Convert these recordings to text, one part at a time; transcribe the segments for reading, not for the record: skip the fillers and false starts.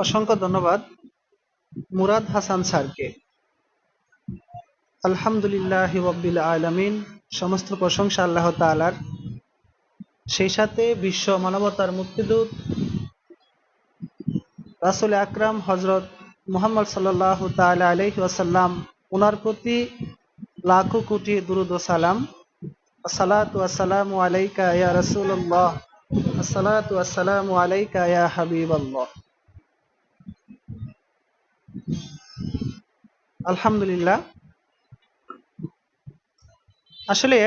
অসংখ্য ধন্যবাদ মুরাদ হাসান স্যারকে। আলহামদুলিল্লাহি রাব্বিল আলামিন, সমস্ত প্রশংসা আল্লাহ তাআলার। সেই সাথে বিশ্ব মানবতার মুক্তিদূত রাসূল আকরাম হযরত মুহাম্মদ সাল্লাল্লাহু তাআলা আলাইহি ওয়াসাল্লাম ওনার প্রতি লাখো কোটি দুরূদ ও সালাম। আসসালাতু ওয়াসসালামু আলাইকা ইয়া রাসূলুল্লাহ, আসসালাতু ওয়াসসালামু আলাইকা ইয়া হাবিবাল্লাহ। আলহামদুলিল্লাহ, আসলে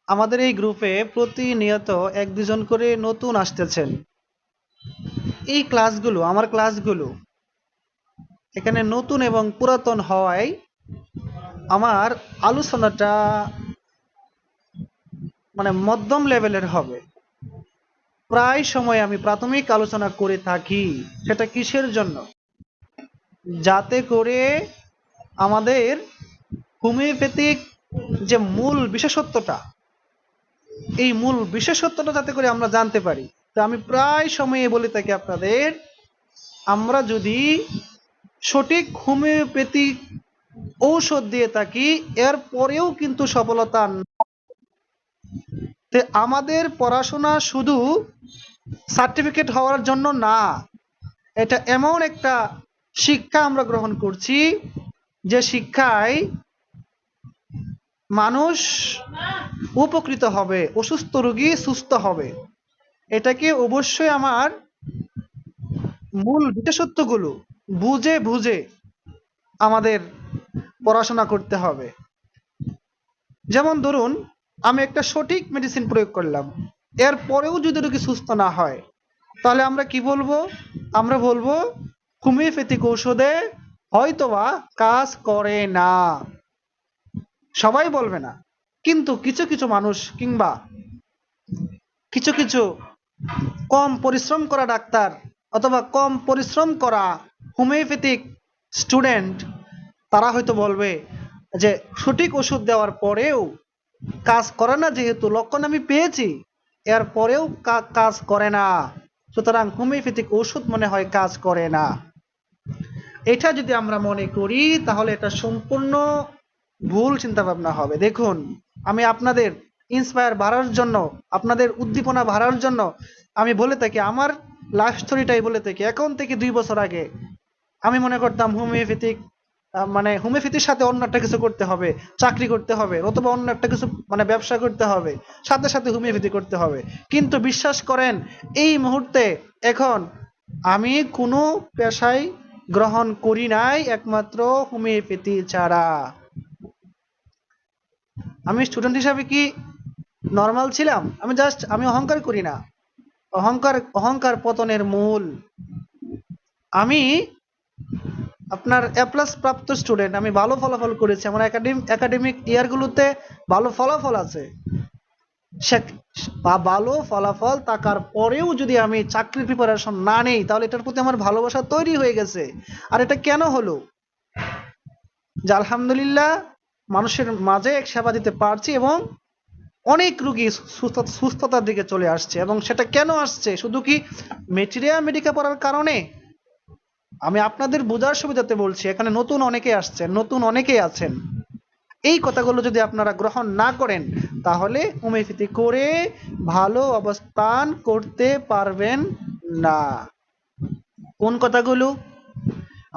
আমাদের এই গ্রুপে প্রতিনিয়ত এক দুজন করে নতুন আসতেছেন। এই ক্লাসগুলো, আমার ক্লাসগুলো এখানে নতুন এবং পুরাতন হওয়ায় আমার আলোচনাটা মধ্যম লেভেলের হবে। প্রায় সময় আমি প্রাথমিক আলোচনা করে থাকি। সেটা কিসের জন্য? যাতে করে আমাদের হোমিওপ্যাথিক যে মূল বিশেষত্বটা, এই মূল বিশেষত্বটা যাতে করে আমরা জানতে পারি। তো আমি প্রায় সময়ে বলে থাকি আপনাদের, আমরা যদি সঠিক হোমিওপ্যাথিক ঔষধ দিয়ে থাকি, এর পরেও কিন্তু সফলতা আমাদের পড়াশোনা শুধু সার্টিফিকেট হওয়ার জন্য না, এটা এমন একটা শিক্ষা আমরা গ্রহণ করছি যে শিক্ষায় মানুষ উপকৃত হবে, অসুস্থ রোগী সুস্থ হবে। এটাকে অবশ্যই আমার মূল বিশেষত্বগুলো বুঝে বুঝে আমাদের পড়াশোনা করতে হবে। যেমন ধরুন, আমি একটা সঠিক মেডিসিন প্রয়োগ করলাম, এর পরেও যদি রোগী সুস্থ না হয়, তাহলে আমরা কি বলবো? আমরা বলবো হোমিওপ্যাথিক ঔষধে হয়তোবা কাজ করে না। সবাই বলবে না, কিন্তু কিছু কিছু মানুষ কিংবা কিছু কিছু কম পরিশ্রম করা ডাক্তার অথবা কম পরিশ্রম করা হোমিওপ্যাথিক স্টুডেন্ট, তারা হয়তো বলবে যে সঠিক ওষুধ দেওয়ার পরেও কাজ করে না, যেহেতু লক্ষণ আমি পেয়েছি, এর পরেও কাজ করে না, সুতরাং হোমিওপ্যাথিক ওষুধ মনে হয় কাজ করে না। এটা যদি আমরা মনে করি, তাহলে এটা সম্পূর্ণ ভুল চিন্তা ভাবনা হবে। দেখুন, আমি আপনাদের ইন্সপায়ার বাড়ার জন্য, আপনাদের উদ্দীপনা বাড়ার জন্য আমি বলে থাকি, আমার লাইফ স্টোরিটাই বলে থাকি। এখন থেকে 2 বছর আগে আমি মনে করতাম হোমিওপ্যাথিক হোমিওপ্যাথির সাথে অন্য একটা কিছু করতে হবে, চাকরি করতে হবে, অথবা অন্য একটা কিছু ব্যবসা করতে হবে, সাথে সাথে হোমিওপ্যাথি করতে হবে। কিন্তু বিশ্বাস করেন, এই মুহূর্তে এখন আমি কোনো পেশায় গ্রহণ করি নাই একমাত্র হোমিওপ্যাথি ছাড়া। আমি স্টুডেন্ট হিসাবে কি নর্মাল ছিলাম? আমি অহংকার করি না। অহংকার পতনের মূল। আমি আপনার এ প্লাস প্রাপ্ত স্টুডেন্ট, আমি ভালো ফলাফল করেছি, আমার একাডেমিক ইয়ারগুলোতে ভালো ফলাফল আছে। ভালো ফলাফল থাকার পরেও যদি আমি চাকরির প্রিপারেশন না নেই, তাহলে এটার প্রতি আমার ভালোবাসা তৈরি হয়ে গেছে। আর এটা কেন হলো? যে আলহামদুলিল্লাহ মানুষের মাঝে সেবা দিতে পারছি এবং অনেক রোগী সুস্থতার দিকে চলে আসছে। এবং সেটা কেন আসছে? শুধু কি মেডিকা পড়ার কারণে? আমি আপনাদের বোঝার সুবিধাতে বলছি, এখানে নতুন অনেকে আসছেন, নতুন অনেকেই আছেন। এই কথাগুলো যদি আপনারা গ্রহণ না করেন, তাহলে হোমিওপ্যাথি করে ভালো অবস্থান করতে পারবেন না। কোন কথাগুলো?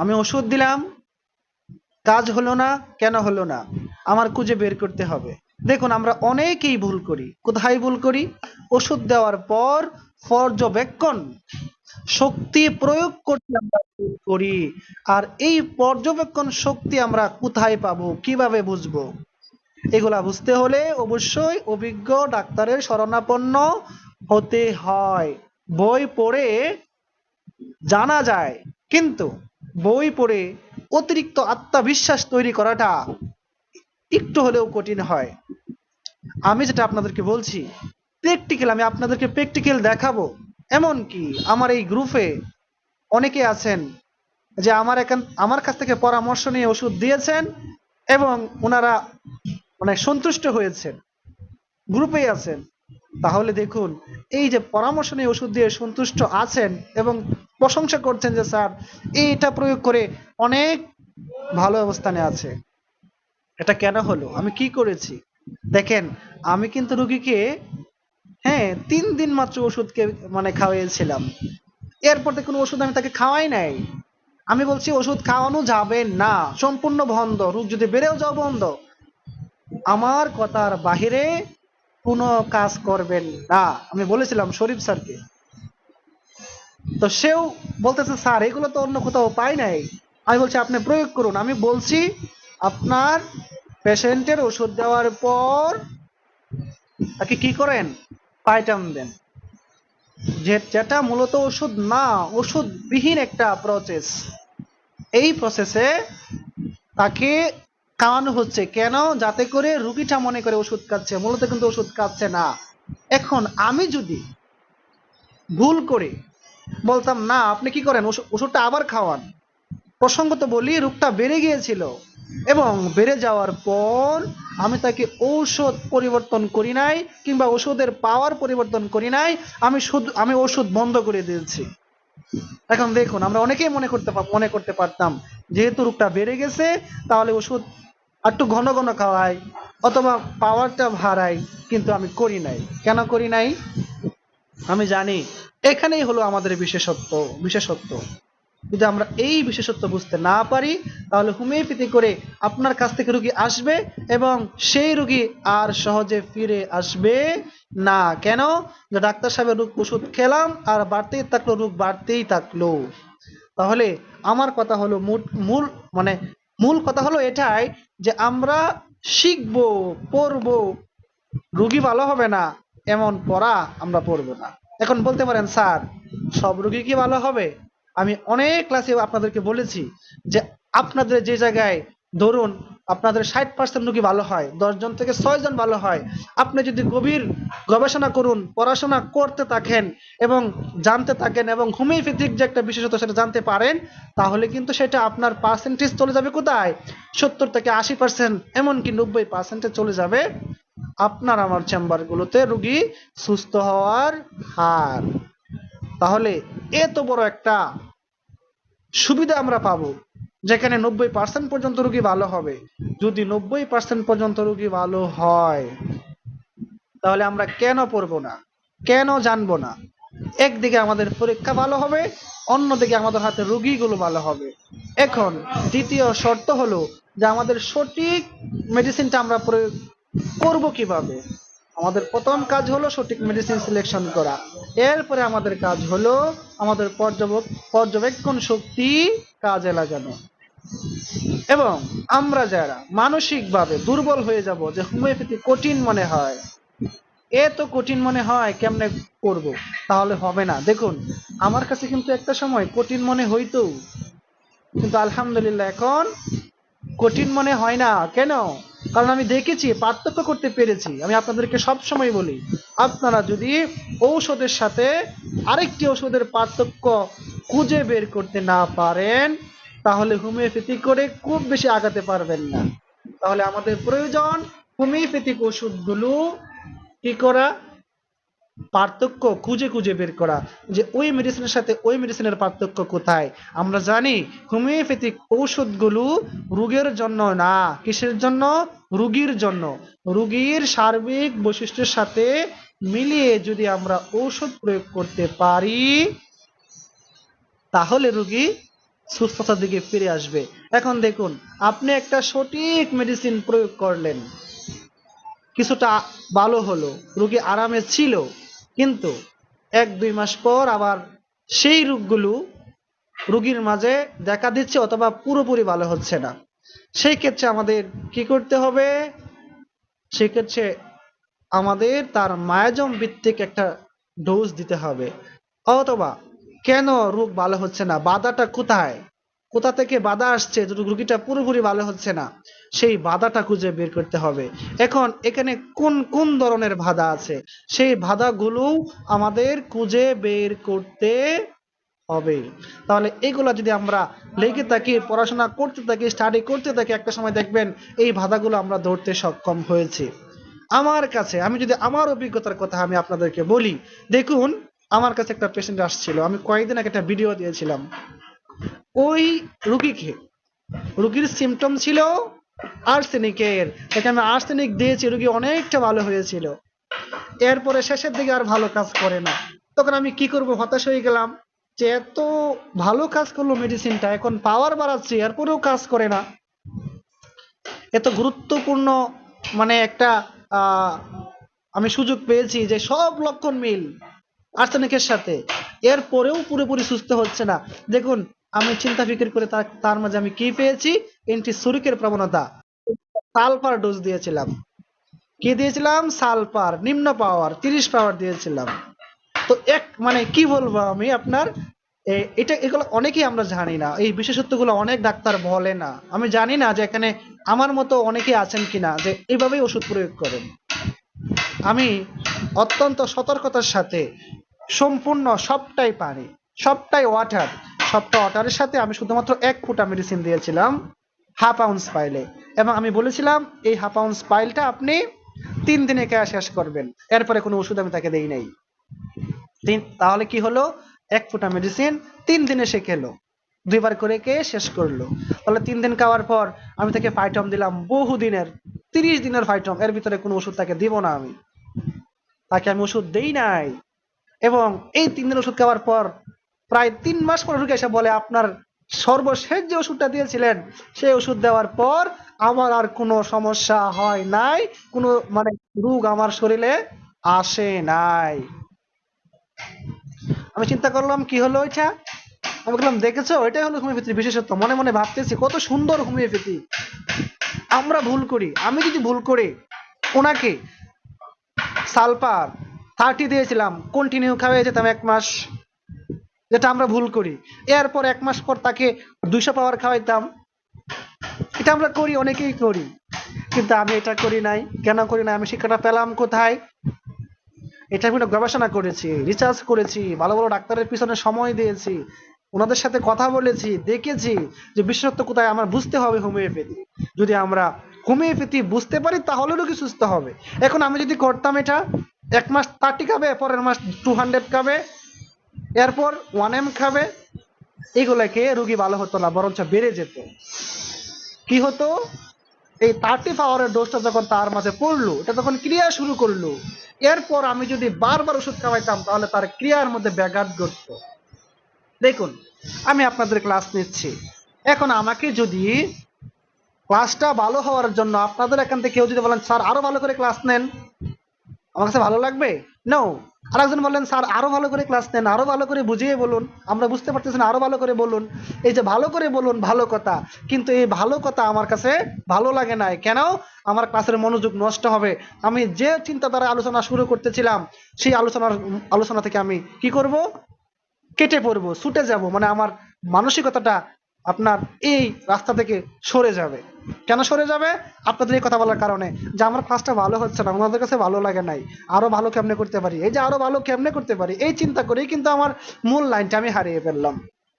আমি ওষুধ দিলাম, কাজ হলো না, কেন হলো না? আমার খুঁজে বের করতে হবে। দেখুন, আমরা অনেকেই ভুল করি। কোথায় ভুল করি? ওষুধ দেওয়ার পর পর্যবেক্ষণ শক্তি প্রয়োগ করতে আমরা ভুল করি। আর এই পর্যবেক্ষণ শক্তি আমরা কোথায় পাবো, কিভাবে বুঝবো? এগুলা বুঝতে হলে অবশ্যই অভিজ্ঞ ডাক্তারের শরণাপন্ন হতে হয়। বই পড়ে জানা যায়, কিন্তু বই পড়ে অতিরিক্ত আত্মবিশ্বাস তৈরি করাটা একটু হলেও কঠিন হয়। আমি যেটা আপনাদেরকে বলছি, প্র্যাকটিক্যাল, আমি আপনাদেরকে প্র্যাকটিক্যাল দেখাবো। এমনকি আমার এই গ্রুপে অনেকে আছেন যে আমার কাছ থেকে পরামর্শ নিয়ে ওষুধ দিয়েছেন এবং ওনারা সন্তুষ্ট হয়েছেন, গ্রুপেই আছেন। তাহলে দেখুন, এই যে পরামর্শ নিয়ে ওষুধ দিয়ে সন্তুষ্ট আছেন এবং প্রশংসা করছেন যে স্যার এইটা প্রয়োগ করে অনেক ভালো অবস্থানে আছে, এটা কেন হলো, আমি কি করেছি? দেখেন, আমি কিন্তু রুগীকে, হ্যাঁ, 3 দিন মাত্র ওষুধকে মানে খাওয়াইছিলাম। এরপর থেকে কোনো ওষুধ আমি তাকে খাওয়াই নাই। আমি বলছি ওষুধ খাওয়ানো যাবে না, সম্পূর্ণ বন্ধ, রোগ যদি বেড়েও যাও বন্ধ। আমার কথার বাহিরে কোনো কাজ করবেন না, আমি বলেছিলাম শরীফ স্যারকে। তো সেও বলতেছে স্যার এগুলো তো অন্য কোথাও পাই নাই। আমি বলছি আপনি প্রয়োগ করুন। আমি বলছি আপনার পেশেন্টের ওষুধ দেওয়ার পর তাকে কি করেন, পাইটাম দেন, যেটা মূলত ওষুধ না, ওষুধ বিহীন একটা প্রসেস। এই প্রসেসে তাকে খাওয়ানো হচ্ছে কেন, যাতে করে রুগীটা মনে করে ওষুধ খাচ্ছে, মূলত কিন্তু ওষুধ খাচ্ছে না। এখন আমি যদি ভুল করে বলতাম না আপনি কি করেন ওষুধটা আবার খাওয়ান, প্রসঙ্গত বলি রোগটা বেড়ে গিয়েছিল এবং বেড়ে যাওয়ার পর আমি তাকে ঔষধ পরিবর্তন করি নাই কিংবা ওষুধের পাওয়ার পরিবর্তন করি নাই, আমি ওষুধ বন্ধ করে দিয়েছি। এখন দেখুন, আমরা অনেকেই মনে করতে পারতাম যেহেতু রোগটা বেড়ে গেছে তাহলে ওষুধ একটু ঘন ঘন খাওয়াই অথবা পাওয়ারটা বাড়াই, কিন্তু আমি করি নাই। কেন করি নাই? আমি জানি এখানেই হলো আমাদের বিশেষত্ব। যদি আমরা এই বিশেষত্ব বুঝতে না পারি তাহলে হোমিওপ্যাথি করে আপনার কাছ থেকে রোগী আসবে এবং সেই রোগী আর সহজে ফিরে আসবে না। কেন? যে ডাক্তার সাহেবের ওষুধ খেলাম আর বাড়তেই থাকলো, রোগ বাড়তেই থাকলো। তাহলে আমার কথা হলো মূল মানে মূল কথা হলো এটাই যে আমরা শিখবো, পড়বো, রোগী ভালো হবে না এমন পড়া আমরা পড়বো না। এখন বলতে পারেন স্যার সব রোগী কি ভালো হবে? আমি অনেক ক্লাসে আপনাদেরকে বলেছি যে আপনাদের যে জায়গায় ধরুন আপনাদের 60% রোগী ভালো হয়, 10 জন থেকে 6 জন ভালো হয়, আপনি যদি গভীর গবেষণা করুন, পড়াশোনা করতে থাকেন এবং জানতে থাকেন এবং হোমিওপ্যাথিক যে একটা বিশেষত সেটা জানতে পারেন, তাহলে কিন্তু সেটা আপনার পার্সেন্টেজ চলে যাবে কোথায়, 70 থেকে 80%, এমনকি 90% চলে যাবে আপনার আমার চেম্বারগুলোতে রোগী সুস্থ হওয়ার হার। তাহলে এত বড় একটা সুবিধা আমরা পাবো যেখানে 90% পর্যন্ত রোগী ভালো হবে। যদি 90% পর্যন্ত রোগী ভালো হয় তাহলে আমরা কেন পড়বো না, কেন জানবো না? একদিকে আমাদের পরীক্ষা ভালো হবে, অন্যদিকে আমাদের হাতে রোগীগুলো ভালো হবে। এখন দ্বিতীয় শর্ত হলো যে আমাদের সঠিক মেডিসিনটা আমরা প্রয়োগ করব কিভাবে। আমাদের প্রথম কাজ হলো সঠিক মেডিসিন সিলেকশন করা। এরপরে আমাদের কাজ হলো আমাদের পর্যবেক্ষণ শক্তি কাজে লাগানো। এবং আমরা যারা মানসিকভাবে দুর্বল হয়ে যাব যে হোমিওপ্যাথি কঠিন মনে হয়, এত কঠিন মনে হয় কেমনে করব, তাহলে হবে না। দেখুন, আমার কাছে কিন্তু একটা সময় কঠিন মনে হইতো, কিন্তু আলহামদুলিল্লাহ এখন কঠিন মনে হয় না। কেন? কারণ আমি দেখেছি, পার্থক্য করতে পেরেছি। আমি আপনাদেরকে সব সময় বলি, আপনারা যদি ঔষধের সাথে আরেকটি ওষুধের পার্থক্য খুঁজে বের করতে না পারেন তাহলে হোমিওপ্যাথি করে খুব বেশি আগাতে পারবেন না। তাহলে আমাদের প্রয়োজন হোমিওপ্যাথিক ওষুধগুলো কি করা, পার্থক্য খুঁজে খুঁজে বের করা, যে ওই মেডিসিনের সাথে ওই মেডিসিনের পার্থক্য কোথায়। আমরা জানি হোমিওপ্যাথিক ঔষধগুলো রোগের জন্য না, কিসের জন্য? রোগীর জন্য। রোগীর সার্বিক বৈশিষ্ট্যের সাথে মিলিয়ে যদি আমরা ঔষধ প্রয়োগ করতে পারি তাহলে রোগী সুস্থতার দিকে ফিরে আসবে। এখন দেখুন, আপনি একটা সঠিক মেডিসিন প্রয়োগ করলেন, কিছুটা ভালো হলো, রোগী আরামে ছিল, কিন্তু 1-2 মাস পর আবার সেই রোগগুলো রোগীর মাঝে দেখা দিচ্ছে অথবা পুরোপুরি ভালো হচ্ছে না। সেই ক্ষেত্রে আমাদের কি করতে হবে? সেক্ষেত্রে আমাদের তার মায়াজম ভিত্তিক একটা ডোজ দিতে হবে। অথবা কেন রোগ ভালো হচ্ছে না, বাধাটা কোথায়, কোথা থেকে বাধা আসছে, রোগীটা পুরোপুরি ভালো হচ্ছে না, সেই বাধাটা খুঁজে বের করতে হবে। এখন এখানে কোন কোন ধরনের বাধা আছে সেই বাধাগুলো আমাদের খুঁজে বের করতে হবে। তাহলে এগুলা যদি আমরা লেগে থাকি, পড়াশোনা করতে থাকি, স্টাডি করতে থাকি, একটা সময় দেখবেন এই বাধাগুলো আমরা ধরতে সক্ষম হয়েছি। আমার কাছে আমি যদি আমার অভিজ্ঞতার কথা আমি আপনাদেরকে বলি, দেখুন আমার কাছে একটা পেশেন্ট আসছিল, আমি কয়েকদিন আগে একটা ভিডিও দিয়েছিলাম। ওই রুগীকে, রুগীর সিমটম ছিল আর্সেনিকের, তাকে আমি আর্সেনিক দিয়েছি, রুগী অনেকটা ভালো হয়েছিল। এরপরে শেষের দিকে আর ভালো কাজ করে না। তখন আমি কি করব, হতাশ হয়ে গেলাম যে এত ভালো কাজ করলো মেডিসিনটা, এখন পাওয়ার বাড়াচ্ছি এরপরেও কাজ করে না। এত গুরুত্বপূর্ণ মানে একটা আহ, আমি সুযোগ পেয়েছি যে সব লক্ষণ মিল আর্সেনিকের সাথে, এরপরেও পুরোপুরি সুস্থ হচ্ছে না। দেখুন আমি চিন্তা ফিকির করে তার মাঝে আমি কি পেয়েছি, অ্যান্টিসুরিকের প্রবণতা, সালফার ডোজ দিয়েছিলাম। কি দিয়েছিলাম? সালফার, নিম্ন পাওয়ার 30 পাওয়ার দিয়েছিলাম। তো এক মানে কি বলবো আমি আপনার, এটা এগুলো অনেকেই আমরা জানি না, এই বিশেষত্বগুলো অনেক ডাক্তার বলে না। আমি জানি না যে এখানে আমার মতো অনেকেই আছেন কিনা যে এইভাবেই ওষুধ প্রয়োগ করেন। আমি অত্যন্ত সতর্কতার সাথে সম্পূর্ণ সবটাই পানি, সবটাই ওয়াটার, সবটা ওয়াটারের সাথে আমি শুধুমাত্র 1 ফোঁটা মেডিসিন দিয়েছিলাম হাফ আউন্স পাইলে, এবং আমি বলেছিলাম এই হাফ আউন্স পাইলটা আপনি 3 দিনে খেয়ে শেষ করবেন। এরপরে কোনো ওষুধ আমি তাকে দেই নাই। তাহলে কি হলো, 1 ফোঁটা মেডিসিন 3 দিনে সে খেলো, 2বার করে খেয়ে শেষ করলো। তাহলে 3 দিন খাওয়ার পর আমি তাকে ফাইটম দিলাম, বহুদিনের 30 দিনের ফাইটম, এর ভিতরে কোনো ওষুধ তাকে দিব না, আমি তাকে আমি ওষুধ দেই নাই। এবং এই 3 দিন ওষুধ খাওয়ার পর প্রায় 3 মাস পর ঢুকে এসে বলে আপনার সর্বশেষ যে ওষুধটা দিয়েছিলেন সেই ওষুধ দেওয়ার পর আমার আর কোনো সমস্যা হয় নাই, কোনো মানে রোগ আমার শরীরে আসে নাই। আমি চিন্তা করলাম কি হলো এটা, আমি বললাম দেখেছো এটাই হলো হোমিওপ্যাথির বিশেষত্ব। মনে মনে ভাবতেছি কত সুন্দর হোমিওপ্যাথি। আমরা ভুল করি, আমি যদি ভুল করি, ওনাকে সালফার 30 দিয়েছিলাম, কন্টিনিউ খাওয়াই যেতাম 1 মাস, যেটা আমরা ভুল করি। এরপর 1 মাস পর তাকে 200 পাওয়ার খাওয়াইতাম, এটা আমরা করি, অনেকেই করি। কিন্তু আমি এটা করি নাই। কেন করি নাই? আমি শিক্ষাটা পেলাম কোথায়? এটা আমি গবেষণা করেছি, রিসার্চ করেছি, ভালো ভালো ডাক্তারের পিছনে সময় দিয়েছি, ওনাদের সাথে কথা বলেছি, দেখেছি যে বিশেষত্ব কোথায় আমার বুঝতে হবে হোমিওপ্যাথি। যদি আমরা হোমিওপ্যাথি বুঝতে পারি তাহলে রোগী সুস্থ হবে। এখন আমি যদি করতাম এটা, 1 মাস 30 খাবে, পরের মাস 200 খাবে, এরপর 1M খাবে, এগুলাকে রোগী ভালো হতো না, বরঞ্চ বেড়ে যেত। কি হতো, এই 30 পাওয়ারের ডোজটা যখন তার মাঝে পড়লো, এটা তখন ক্রিয়া শুরু করলো, এরপর আমি যদি বারবার ওষুধ খাওয়াইতাম তাহলে তার ক্রিয়ার মধ্যে ব্যাঘাত ঘটতো। দেখুন আমি আপনাদের ক্লাস নিচ্ছি, এখন আমাকে যদি ক্লাসটা ভালো হওয়ার জন্য আপনাদের এখান থেকে কেউ যদি বলেন স্যার আরো ভালো করে ক্লাস নেন, আমার কাছে ভালো লাগবে? নো। আরেকজন বললেন স্যার আরো ভালো করে ক্লাস নেন, আরো ভালো করে বুঝিয়ে বলুন, আমরা বুঝতে পারতেছি না, আরো ভালো করে বলুন। এই যে ভালো করে বলুন ভালো কথা, কিন্তু এই ভালো কথা আমার কাছে ভালো লাগে না। কেন? আমার ক্লাসের মনোযোগ নষ্ট হবে। আমি যে চিন্তাধারা আলোচনা শুরু করতেছিলাম সেই আলোচনা থেকে আমি কি করব, কেটে পড়বো, ছুটে যাব, মানে আমার মানসিকতাটা আপনার এই রাস্তা থেকে সরে যাবে। কেন সরে যাবে? আপনাদের এই কথা বলার কারণে, যে আমার ক্লাসটা ভালো হচ্ছে না, ওনাদের কাছে ভালো লাগে নাই, আরো ভালো কেমনে করতে পারি, এই যে আরো ভালো কেমনে করতে পারি, এই চিন্তা করেই কিন্তু আমার মূল লাইনটা আমি হারিয়ে ফেললাম।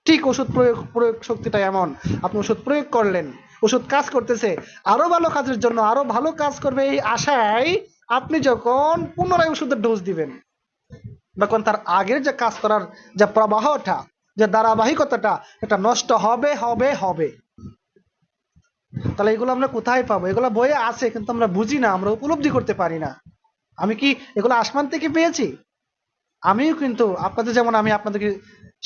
ঠিক ওষুধ প্রয়োগ প্রয়োগ শক্তিটা এমন, আপনি ওষুধ প্রয়োগ করলেন, ওষুধ কাজ করতেছে, আরো ভালো কাজের জন্য আরো ভালো কাজ করবে এই আশায় আপনি যখন পুনরায় ওষুধের ডোজ দিবেন, তখন তার আগের যে কাজ করার যে প্রবাহটা, যে ধারাবাহিকতাটা, এটা নষ্ট হবে হবে হবে। তাহলে এগুলো আমরা কোথায় পাবো? এগুলো বইয়ে আছে কিন্তু আমরা বুঝি না, আমরা উপলব্ধি করতে পারি না। আমি কি এগুলো আসমান থেকে পেয়েছি? আমিও কিন্তু আপনাদের যেমন আমি আপনাদেরকে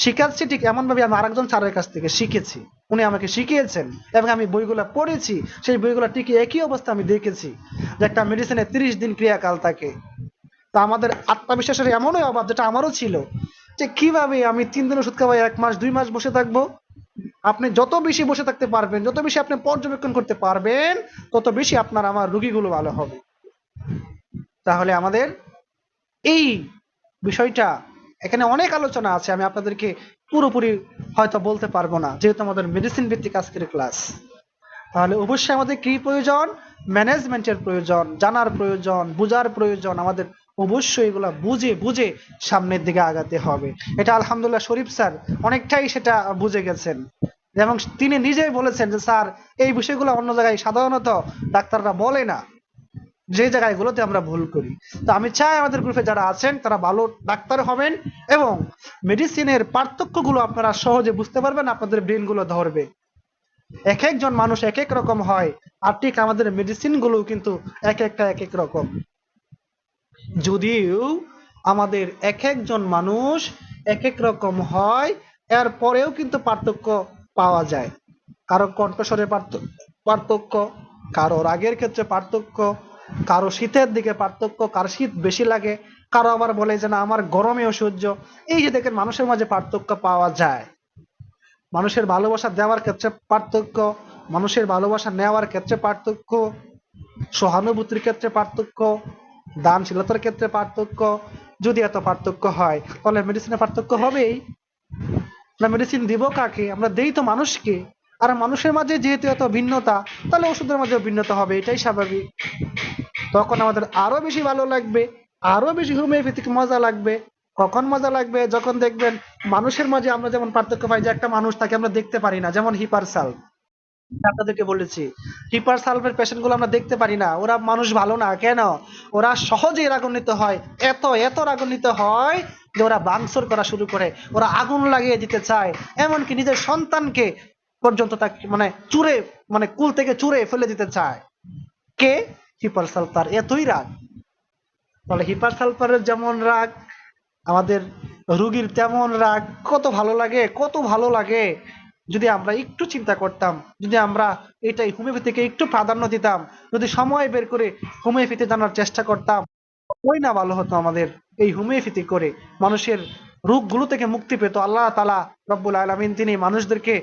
শিখাচ্ছি, ঠিক এমন ভাবে আমি আরেকজন স্যারের কাছ থেকে শিখেছি, উনি আমাকে শিখিয়েছেন এবং আমি বইগুলো পড়েছি, সেই বইগুলো ঠিক একই অবস্থা আমি দেখেছি যে একটা মেডিসিনের 30 দিন ক্রিয়াকাল থাকে। তা আমাদের আত্মবিশ্বাসের এমনই অভাব, যেটা আমারও ছিল, যে কিভাবে আমি 3 দিন ওষুধ খাওয়াই 1 মাস 2 মাস বসে থাকবো। আপনি যত বেশি বসে থাকতে পারবেন, যত বেশি আপনি পর্যবেক্ষণ করতে পারবেন, তত বেশি আপনার আমার রোগীগুলো ভালো হবে। তাহলে আমাদের এই বিষয়টা, এখানে অনেক আলোচনা আছে, আমি আপনাদেরকে পুরোপুরি হয়তো বলতে পারবো না, যেহেতু আমাদের মেডিসিন ভিত্তিক আজকের ক্লাস। তাহলে অবশ্যই আমাদের কি প্রয়োজন? ম্যানেজমেন্টের প্রয়োজন, জানার প্রয়োজন, বুঝার প্রয়োজন। আমাদের অবশ্যই এগুলা বুঝে বুঝে সামনের দিকে আগাতে হবে। এটা আলহামদুলিল্লাহ শরীফ স্যার অনেকটাই সেটা বুঝে গেছেন, এবং তিনি নিজেই বলেছেন যে স্যার এই বিষয়গুলো অন্য জায়গায় সাধারণত ডাক্তাররা বলে না, যে জায়গাগুলোতে আমরা ভুল করি। তো আমি চাই আমাদের গ্রুপে যারা আছেন তারা ভালো ডাক্তার হবেন এবং মেডিসিনের পার্থক্যগুলো আপনারা সহজে বুঝতে পারবেন, আপনাদের ব্রেনগুলো ধরবে। এক একজন মানুষ এক এক রকম হয়, আর ঠিক আমাদের মেডিসিন গুলো কিন্তু এক একটা এক এক রকম। যদিও আমাদের এক একজন মানুষ এক এক রকম হয়, এরপরেও কিন্তু পার্থক্য পাওয়া যায়। কারো কণ্ঠস্বরে পার্থক্য, কারো রাগের ক্ষেত্রে পার্থক্য, কারো শীতের দিকে পার্থক্য, কারো শীত বেশি লাগে, কারো আবার বলে যে না আমার গরমে অসহ্য। এই যে দেখেন মানুষের মাঝে পার্থক্য পাওয়া যায়। মানুষের ভালোবাসা দেওয়ার ক্ষেত্রে পার্থক্য, মানুষের ভালোবাসা নেওয়ার ক্ষেত্রে পার্থক্য, সহানুভূতির ক্ষেত্রে পার্থক্য, দানশীলতার ক্ষেত্রে পার্থক্য। যদি এত পার্থক্য হয় তাহলে মেডিসিনের পার্থক্য হবেই না। মেডিসিন দিব কাকে? আমরা দেই তো মানুষকে। আর মানুষের মাঝে যেহেতু এত ভিন্নতা, তাহলে ওষুধের মাঝেও ভিন্নতা হবে, এটাই স্বাভাবিক। তখন আমাদের আরো বেশি ভালো লাগবে, আরো বেশি হোমিওপ্যাথিক মজা লাগবে। কখন মজা লাগবে? যখন দেখবেন মানুষের মাঝে আমরা যেমন পার্থক্য পাই যে একটা মানুষ তাকে আমরা দেখতে পারি না, যেমন হিপারসাল আপনাদেরকে বলেছি, হিপারসালভের পেশেন্ট গুলো আমরা দেখতে পারি না। ওরা মানুষ ভালো না কেন? ওরা সহজেই রাগান্বিত হয়, এত এত রাগান্বিত হয় যে ওরা ভাঙচুর করা শুরু করে, ওরা আগুন লাগিয়ে দিতে চায়, এমনকি নিজের সন্তানকে পর্যন্ত তাকে মানে চুরে মানে কুল থেকে চুরে ফেলে দিতে চায়। কে? হিপারসাল, তার এতই রাগ। তাহলে হিপারসালফারের যেমন রাগ, আমাদের রুগীর তেমন রাগ। কত ভালো লাগে, কত ভালো লাগে যদি আমরা একটু চিন্তা করতাম, যদি আমরা এটাই হোমিওপ্যাথিকে একটু প্রাধান্য দিতাম, যদি সময় বের করে হোমিওপ্যাথি জানার চেষ্টা করতাম, ওই না ভালো হতো আমাদের। এই হোমিওপ্যাথি করে মানুষের রোগগুলো থেকে মুক্তি পেত। আল্লাহ তাআলা রব্বুল আলামিন তিনি মানুষদেরকে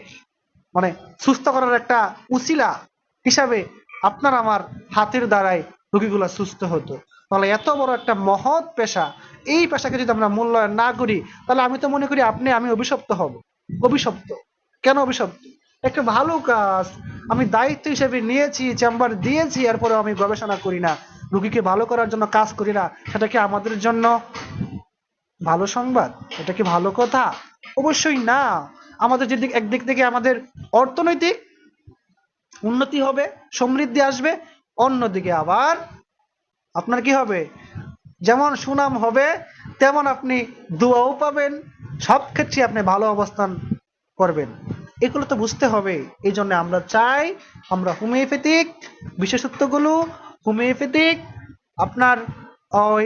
মানে সুস্থ করার একটা উসিলা হিসাবে আপনার আমার হাতের দ্বারাই রোগীগুলা সুস্থ হতো। তাহলে এত বড় একটা মহৎ পেশা, এই পেশাকে যদি আমরা মূল্যায়ন না করি, তাহলে আমি তো মনে করি আপনি আমি অভিশপ্ত হব। অভিশপ্ত কেন? অভিশপ্ত একটা ভালো কাজ আমি দায়িত্ব হিসেবে নিয়েছি, চেম্বার দিয়েছি, এরপরে আমি গবেষণা করি না, রোগীকে ভালো করার জন্য কাজ করি না, সেটা কি আমাদের জন্য ভালো সংবাদ? এটা কি ভালো কথা? অবশ্যই না। আমাদের যেদিক একদিক থেকে আমাদের অর্থনৈতিক উন্নতি হবে, সমৃদ্ধি আসবে, অন্যদিকে আবার আপনার কি হবে? যেমন সুনাম হবে, তেমন আপনি দোয়াও পাবেন, সব ক্ষেত্রে আপনি ভালো অবস্থান করবেন। এগুলো তো বুঝতে হবে। এই জন্য আমরা চাই আমরা হোমিওপ্যাথিক বিশেষত্বগুলো, হোমিওপ্যাথিক আপনার ওই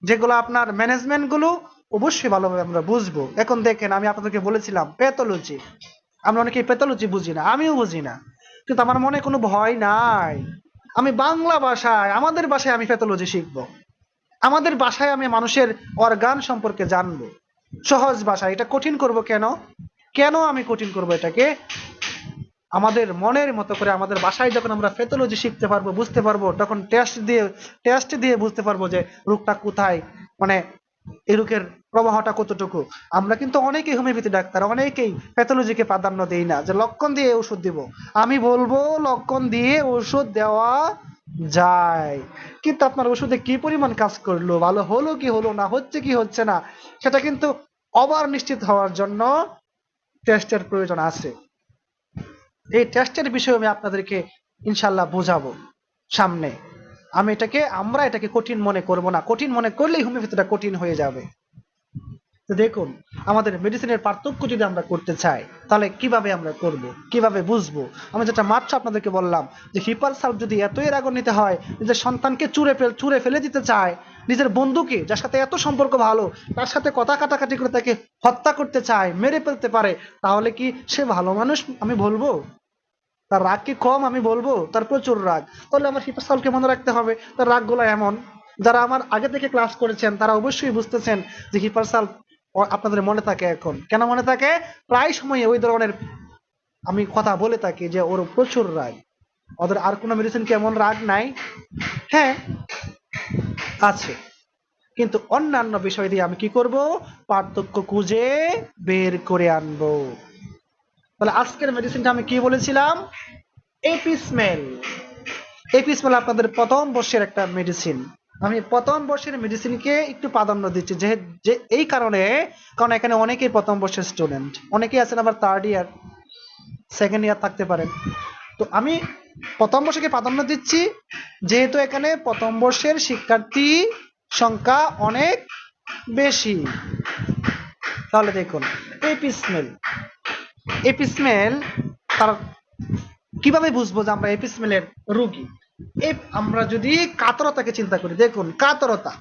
যেগুলো আপনার ম্যানেজমেন্ট গুলো অবশ্যই ভালোভাবে আমরা বুঝবো। এখন দেখেন আমি আপনাদেরকে বলেছিলাম প্যাথোলজি, আমরা অনেকেই প্যাথোলজি বুঝি না, আমিও বুঝি না, কিন্তু আমার মনে কোনো ভয় নাই। আমি বাংলা ভাষায়, আমাদের ভাষায় আমি প্যাথোলজি শিখবো, আমাদের ভাষায় আমি মানুষের অর্গান সম্পর্কে জানবো, সহজ ভাষায়। এটা কঠিন করব কেন? কেন আমি কঠিন করব এটাকে? আমাদের মনের মতো করে আমাদের বাসায় যখন আমরা প্যাথোলজি শিখতে পারবো, বুঝতে পারবো, তখন টেস্ট দিয়ে বুঝতে পারবো যে রোগটা কোথায়, মানে এই রোগের প্রবাহটা কতটুকু। আমরা কিন্তু অনেকেই হোমিওপ্যাথি ডাক্তার, অনেকেই প্যাথোলজিকে প্রাধান্য দেই না, যে লক্ষণ দিয়ে ওষুধ দিব। আমি বলবো লক্ষণ দিয়ে ওষুধ দেওয়া যায়, কিন্তু আপনার ওষুধে কি পরিমাণ কাজ করলো, ভালো হলো কি হলো না, হচ্ছে কি হচ্ছে না, সেটা কিন্তু অবার নিশ্চিত হওয়ার জন্য টেস্টের প্রয়োজন আছে। এই টেস্টের বিষয়ে আমি আপনাদেরকে ইনশাল্লাহ বোঝাবো সামনে। আমরা এটাকে কঠিন মনে করব না, কঠিন মনে করলেই হোমিওপ্যাথিটা কঠিন হয়ে যাবে। তো দেখুন, আমাদের মেডিসিনের পার্থক্য যদি আমরা করতে চাই, তাহলে কিভাবে আমরা করব, কিভাবে বুঝবো? আমি যেটা মাত্র আপনাদেরকে বললাম যে হিপারসালভ যদি এতই রাগান্বিত হয়, নিজের সন্তানকে চুরে ফেলে দিতে চায়, নিজের বন্ধুকে যার সাথে এত সম্পর্ক ভালো, তার সাথে কথা কাটাকাটি করে তাকে হত্যা করতে চায়, মেরে ফেলতে পারে, তাহলে কি সে ভালো মানুষ আমি বলবো? তার রাগ কি কম আমি বলবো? তার প্রচুর রাগ। তাহলে আমার হিপারসালকে মনে রাখতে হবে তার রাগগুলো এমন। যারা আমার আগে থেকে ক্লাস করেছেন তারা অবশ্যই বুঝতেছেন যে হিপারসাল আপনাদের মনে থাকে। এখন কেন মনে থাকে? প্রায় সময় ওই ধরনের আমি কথা বলে থাকি যে ওর প্রচুর রাগ। ওদের আর কোনো মেডিসিন কি এমন রাগ নাই? হ্যাঁ আছে, কিন্তু অন্যান্য বিষয় দিয়ে আমি কি করব? পার্থক্য খুঁজে বের করে আনবো। তাহলে আজকের মেডিসিনটা আমি কি বলেছিলাম? এপিসমেল। এপিসমেল আপনাদের প্রথম বর্ষের একটা মেডিসিন। আমি প্রথম বর্ষের মেডিসিনকে একটু প্রাধান্য দিচ্ছি, যে এই কারণে, কারণ এখানে অনেকেই প্রথম বর্ষের স্টুডেন্ট, অনেকেই আছেন আবার থার্ড ইয়ার, সেকেন্ড ইয়ার থাকতে পারেন। তো আমি প্রথম বর্ষকে প্রাধান্য দিচ্ছি যেহেতু এখানে প্রথম বর্ষের শিক্ষার্থী সংখ্যা অনেক বেশি। তাহলে দেখুন এপিসমেল, এপিসমেল তার কিভাবে বুঝবো যে আমরা এপিসমেলের রোগী? আমরা যদি কাতরতাকে চিন্তা করি, দেখুন কাতরতা,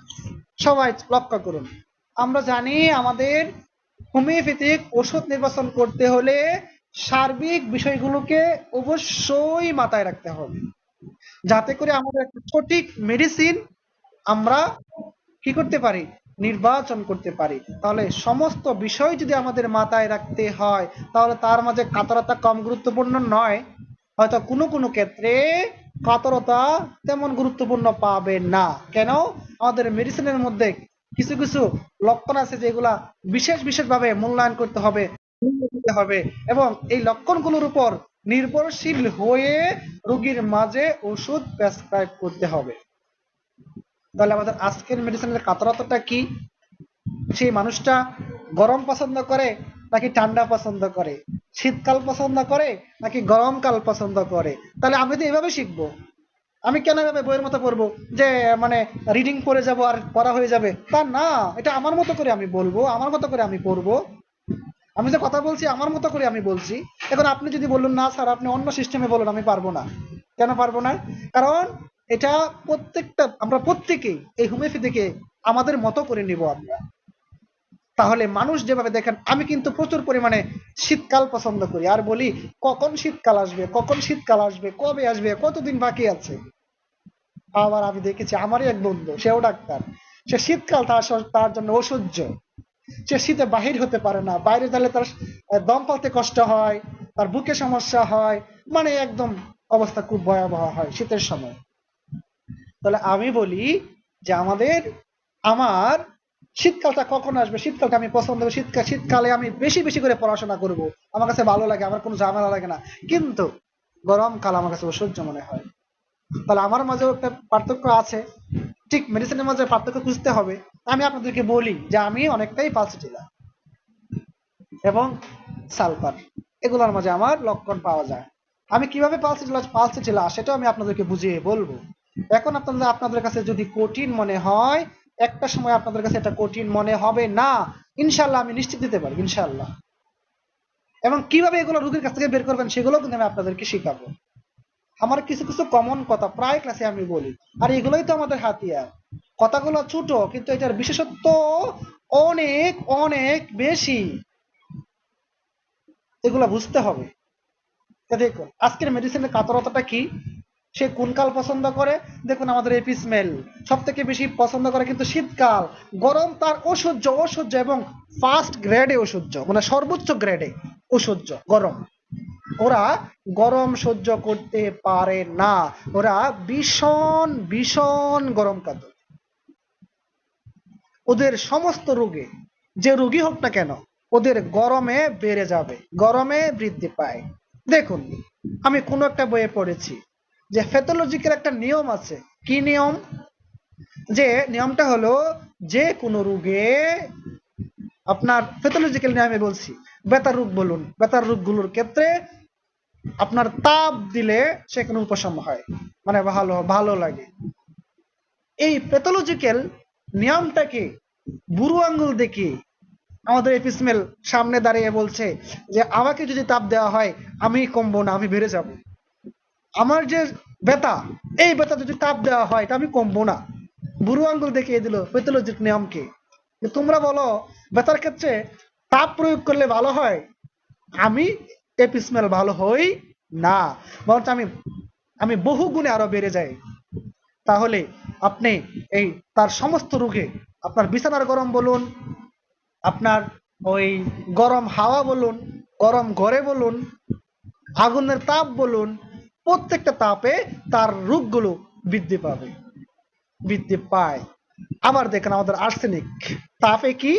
সবাই লক্ষ্য করুন, আমরা জানি আমাদের হোমিওপ্যাথিক ওষুধ নির্বাচন করতে হলে সার্বিক বিষয়গুলোকে অবশ্যই মাথায় রাখতে হবে, যাতে করে আমাদের একটা সঠিক মেডিসিন আমরা কি করতে পারি, নির্বাচন করতে পারি। তাহলে সমস্ত বিষয় যদি আমাদের মাথায় রাখতে হয় তাহলে তার মাঝে কাতরতা কম গুরুত্বপূর্ণ নয়। হয়তো কোনো কোনো ক্ষেত্রে কাতরতা তেমন গুরুত্বপূর্ণ পাবে না। কেন? আমাদের মেডিসিনের মধ্যে কিছু কিছু লক্ষণ আছে যেগুলা বিশেষ বিশেষভাবে মূল্যায়ন করতে হবে, দিতে হবে, এবং এই লক্ষণগুলোর উপর নির্ভরশীল হয়ে রোগীর মাঝে ওষুধ প্রেসক্রাইব করতে হবে। তাহলে আমাদের আজকের মেডিসিনের কাতরতাটা কি? সেই মানুষটা গরম পছন্দ করে নাকি ঠান্ডা পছন্দ করে, শীতকাল পছন্দ করে নাকি গরমকাল পছন্দ করে? তাহলে আমি তো এভাবে শিখবো। আমি কেন এভাবে বইয়ের মতো পড়বো যে মানে রিডিং পড়ে যাব আর পড়া হয়ে যাবে? তা না, এটা আমার মতো করে আমি বলবো, আমার মতো করে আমি পড়বো। আমি যে কথা বলছি আমার মতো করে আমি বলছি। এখন আপনি যদি বলুন না স্যার আপনি অন্য সিস্টেমে বলুন, আমি পারবো না। কেন পারবো না? কারণ এটা প্রত্যেকটা আমরা প্রত্যেকেই এই হোমিওপ্যাথিকে আমাদের মতো করে নিব আমরা। তাহলে মানুষ যেভাবে দেখেন, আমি কিন্তু প্রচুর পরিমাণে শীতকাল পছন্দ করি আর বলি কখন শীতকাল আসবে, কখন শীতকাল আসবে, কবে আসবে, কতদিন বাকি আছে। আবার আমি দেখেছি আমারই এক বন্ধু, সেও ডাক্তার, সে শীতকাল তার জন্য অসহ্য। সে শীতে বাহির হতে পারে না, বাইরে গেলে তার দম ফেলতে কষ্ট হয়, তার বুকে সমস্যা হয়, মানে একদম অবস্থা খুব ভয়াবহ হয় শীতের সময়। তাহলে আমি বলি যে আমার শীতকালটা কখন আসবে, শীতকালটা আমি পছন্দ করি, শীতকালে আমি বেশি বেশি করে পড়াশোনা করব, আমার কাছে ভালো লাগে, আমার কোনো ঝামেলা লাগে না। কিন্তু গরমকাল আমার কাছে অসহ্য মনে হয়। তাহলে আমার মাঝেও একটা পার্থক্য আছে, ঠিক মেডিসিনের মাঝে পার্থক্য খুঁজতে হবে। আমি আপনাদেরকে বলি যে আমি অনেকটাই পালসিটিলা এবং সালফার, এগুলোর মাঝে আমার লক্ষণ পাওয়া যায়। আমি কিভাবে পালসিটিলা সেটাও আমি আপনাদেরকে বুঝিয়ে বলবো। এখন আপনাদের কাছে যদি কঠিন মনে হয়, একটা সময় আপনাদের কাছে এটা কঠিন মনে হবে না, ইনশাল্লাহ আমি নিশ্চিত দিতে পারি, ইনশাল্লাহ। এবং কিভাবে এগুলো রোগীর কাছ থেকে বের করবেন সেগুলো কিন্তু আমি আপনাদেরকে শিখাবো। আমার কিছু কিছু কমন কথা প্রায় ক্লাসে আমি বলি, আর এগুলোই তো আমাদের হাতিয়ার। কথাগুলো ছোট কিন্তু এটার বিশেষত্ব অনেক অনেক বেশি, এগুলো বুঝতে হবে। দেখুন আজকের মেডিসিনের কাতরতাটা কি, সে কোন কাল পছন্দ করে? দেখুন আমাদের এপিসমেল সব থেকে বেশি পছন্দ করে কিন্তু শীতকাল। গরম তার অসহ্য, অসহ্য এবং ফার্স্ট গ্রেডে অসহ্য, মানে সর্বোচ্চ গ্রেডে অসহ্য গরম। ওরা গরম সহ্য করতে পারে না, ওরা ভীষণ ভীষণ গরম কাতর। ওদের সমস্ত রোগে, যে রোগী হোক না কেন, ওদের গরমে বেড়ে যাবে, গরমে বৃদ্ধি পায়। দেখুন আমি কোনো একটা বইয়ে পড়েছি যে প্যাথোলজিক্যাল একটা নিয়ম আছে। কি নিয়ম? যে নিয়মটা হলো যে কোনো রোগে আপনার প্যাথোলজিক্যাল নিয়মে বলছি, বেতার রোগ বলুন, বেতার রোগগুলোর ক্ষেত্রে আপনার তাপ দিলে সেখানে উপশম হয়, মানে ভালো ভালো লাগে। এই প্যাথোলজিক্যাল নিয়মটাকে বুড়ো আঙ্গুল দেখে আমাদের এপিসমেল সামনে দাঁড়িয়ে বলছে যে আমাকে যদি তাপ দেওয়া হয় আমি কমবো না, আমি বেড়ে যাব। আমার যে ব্যথা, এই ব্যথা যদি তাপ দেওয়া হয় তা আমি কমবো না। বুড়ো আঙ্গুল দেখিয়ে দিল প্যাথোলজিক নিয়মকে। তোমরা বলো ব্যথার ক্ষেত্রে তাপ প্রয়োগ করলে ভালো হয়, আমি এপিসমেল ভালো হই না, বরঞ্চ আমি বহু গুণে আরো বেড়ে যাই। তাহলে আপনি এই তার সমস্ত রোগে, আপনার বিছানার গরম বলুন, আপনার ওই গরম হাওয়া বলুন, গরম ঘরে বলুন, আগুনের তাপ বলুন, প্রত্যেকটা তাপে তার রোগগুলো বৃদ্ধি পাবে, বৃদ্ধি পায়। আবার দেখেন আমাদের আর্সেনিক তাপে কি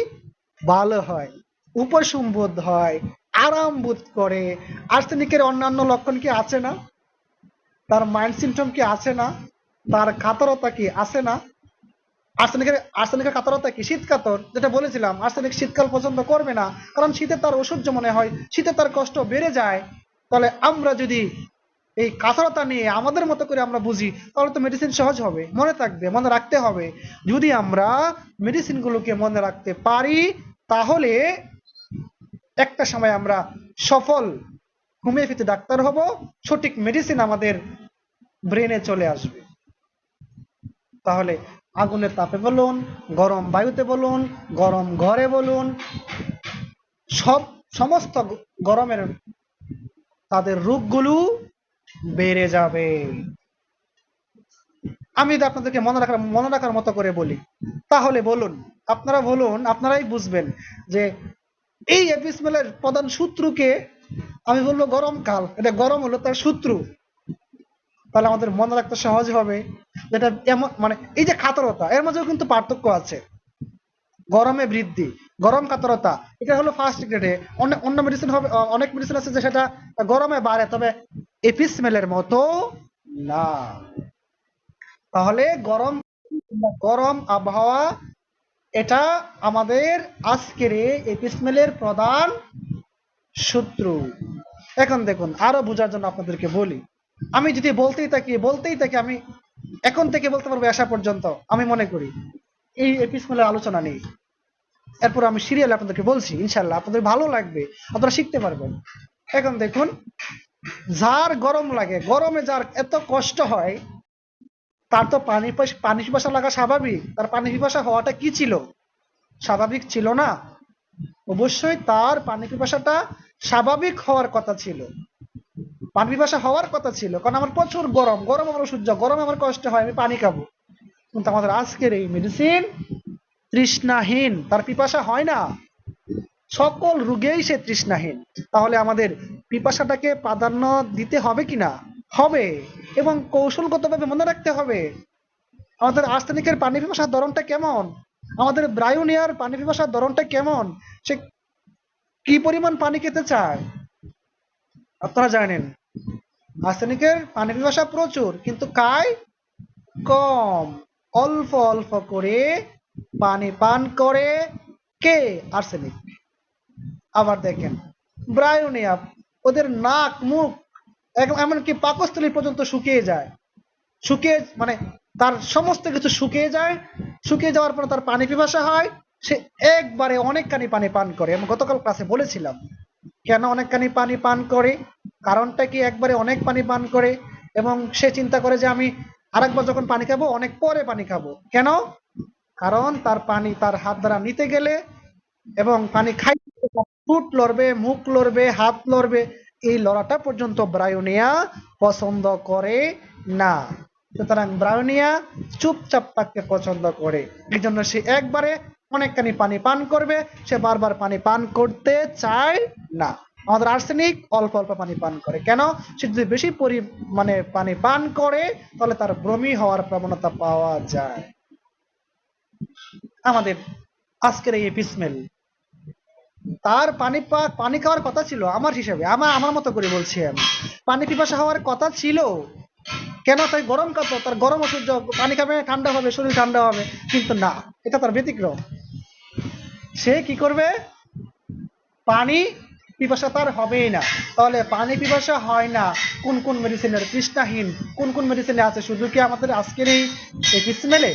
ভালো হয়, উপশম বোধ হয়, আরাম বোধ করে। আর্সেনিকের অন্যান্য লক্ষণ কি আছে না? তার মাইন্ড সিমটম কি আছে না? তার কাতরতা কি আছে না? আর্সেনিকের কাতরতা কি শীত কাতর, যেটা বলেছিলাম আর্সেনিক শীতকাল পছন্দ করবে না, কারণ শীতে তার অসহ্য মনে হয়, শীতে তার কষ্ট বেড়ে যায়। তাহলে আমরা যদি এই কাতরতা নিয়ে আমাদের মতো করে আমরা বুঝি, তাহলে তো মেডিসিন সহজ হবে, মনে থাকবে, মনে রাখতে হবে। যদি আমরা মেডিসিনগুলোকে মনে রাখতে পারি, তাহলে একটা সময় আমরা সফল হোমিওপ্যাথি ডাক্তার হব, সঠিক মেডিসিন আমাদের ব্রেনে চলে আসবে। তাহলে আগুনের তাপে বলুন, গরম বায়ুতে বলুন, গরম ঘরে বলুন, সমস্ত গরমের তাদের রোগগুলো বেড়ে যাবে। আমি যদি আপনাদেরকে মনে রাখার মতো করে বলি, তাহলে বলুন, আপনারা বলুন, আপনারাই বুঝবেন যে এই এপিসমেলের প্রধান শত্রুকে আমি বলবো গরমকাল, এটা গরম হলো তার শত্রু। তাহলে আমাদের মনে রাখতে সহজ হবে। যেটা এমন মানে এই যে কাতরতা, এর মধ্যেও কিন্তু পার্থক্য আছে। গরমে বৃদ্ধি, গরম কাতরতা, এটা হলো ফার্স্ট গ্রেডে। অন্য মেডিসিন হবে, অনেক মেডিসিন আছে যে সেটা গরমে বাড়ে, তবে এপিসমেলের মতো না। তাহলে গরম গরম আবহাওয়া এটা আমাদের আজকের এপিসমেলের প্রধান শত্রু। এখন দেখুন, আরো বোঝার জন্য আপনাদেরকে বলি, আমি যদি বলতেই থাকি, আমি এখন থেকে বলতে পারবো আসা পর্যন্ত, আমি মনে করি এই এপিসমেলের আলোচনা নেই। এরপর আমি সিরিয়াল আপনাদেরকে বলছি, ইনশাল্লাহ আপনাদের ভালো লাগবে, আপনারা শিখতে পারবেন। এখন দেখুন, যার গরম লাগে, গরমে যার এত কষ্ট হয়, তার তো পানি পিপাসা লাগা স্বাভাবিক। তার পানি পিপাসা হওয়াটা কি ছিল? স্বাভাবিক ছিল না? অবশ্যই তার পানি পিপাসাটা স্বাভাবিক হওয়ার কথা ছিল, পানি পিপাসা হওয়ার কথা ছিল, কারণ আমার প্রচুর গরম, গরম আমার সহ্য, গরমে আমার কষ্ট হয়, আমি পানি খাবো। কিন্তু আমাদের আজকের এই মেডিসিন তৃষ্ণাহীন, তার পিপাসা হয় না, সকল রোগেই সে তৃষ্ণাহীন। তাহলে আমাদের পিপাসাটাকে প্রাধান্য দিতে হবে কিনা? হবে, এবং কৌশলগতভাবে মনে রাখতে হবে আমাদের আর্সেনিকের পানি পিপাসার ধরনটা কেমন, আমাদের ব্রায়োনিয়ার পানি পিপাসার ধরনটা কেমন, সে কি পরিমাণ পানি খেতে চায়। আপনারা জানেন আর্সেনিকের পানি পিপাসা প্রচুর, কিন্তু খায় কম, অল্প অল্প করে পানি পান করে কে? আর্সেনিক। আবার দেখেন ব্রায়োনিয়া, ওদের নাক মুখ এমনকি পাকস্থলী পর্যন্ত শুকিয়ে যায়, শুকিয়ে মানে তার সমস্ত কিছু শুকিয়ে যায়, শুকিয়ে যাওয়ার পর তার পানি পিপাসা হয়, সে একবারে অনেকখানি পানি পান করে। আমি গতকাল ক্লাসে বলেছিলাম কেন অনেকখানি পানি পান করে, কারণটা কি একবারে অনেক পানি পান করে, এবং সে চিন্তা করে যে আমি আরেকবার যখন পানি খাবো অনেক পরে পানি খাবো। কেন? কারণ তার পানি তার হাত দ্বারা নিতে গেলে এবং পানি খাইতে ঠোঁট লড়বে, মুখ লড়বে, হাত লড়বে, এই লড়াটা পর্যন্ত ব্রায়োনিয়া পছন্দ করে না। সুতরাং ব্রায়োনিয়া চুপচাপ থাকতে পছন্দ করে, এই জন্য সে একবারে অনেকখানি পানি পান করবে, সে বারবার পানি পান করতে চায় না। আমাদের আর্সেনিক অল্প অল্প পানি পান করে। কেন? সে যদি বেশি পরিমাণে পানি পান করে, তাহলে তার বমি হওয়ার প্রবণতা পাওয়া যায়। আমাদের আজকের এই এপিসমেল, তার পানি খাওয়ার কথা ছিল, আমার হিসাবে, আমার মতো করে বলছি আমি, পানি পিপাসা হওয়ার কথা ছিল। কেন? তাই গরম কাতো, তার গরম অসহ্য, পানি খাবে ঠান্ডা হবে, শরীর ঠান্ডা হবে, কিন্তু না, এটা তার ব্যতিক্রম। সে কি করবে? পানি পিপাসা তার হবেই না। তাহলে পানি পিপাসা হয় না কোন কোন মেডিসিনের? তৃষ্ণাহীন কোন কোন মেডিসিনে আছে? শুধু কি আমাদের আজকের এই এপিসমেলে?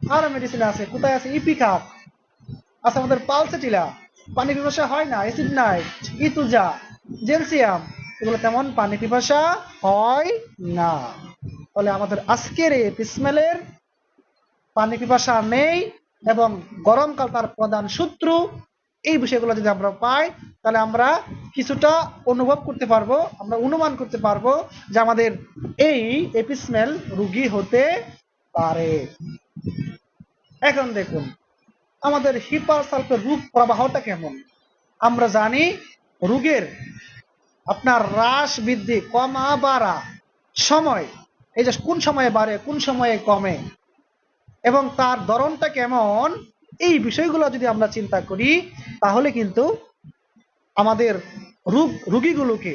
আরো মেডিসিন আছে, কোথায় আছে? ইপিকাপ আছে, আমাদের পালসেটিলা, পানি পিপাসা হয় না। অ্যাসিড নাইট, ইতুজা, জেলসিয়াম, এগুলো তেমন পানি পিপাসা হয় না। তাহলে আমাদের আজকের এই এপিসমেলের পানি পিপাসা নেই, এবং গরমকাল তার প্রধান শত্রু। এই বিষয়গুলো যদি আমরা পাই, তাহলে আমরা কিছুটা অনুভব করতে পারবো, আমরা অনুমান করতে পারবো যে আমাদের এই এপিসমেল রোগী হতে পারে। এখন দেখুন আমাদের হিপারসালফের রোগ প্রবাহটা কেমন। আমরা জানি রোগের আপনার হ্রাস বৃদ্ধি, কমা বাড়া সময়, এই যে কোন সময়ে বাড়ে কোন সময়ে কমে এবং তার ধরনটা কেমন, এই বিষয়গুলো যদি আমরা চিন্তা করি, তাহলে কিন্তু আমাদের রোগীগুলোকে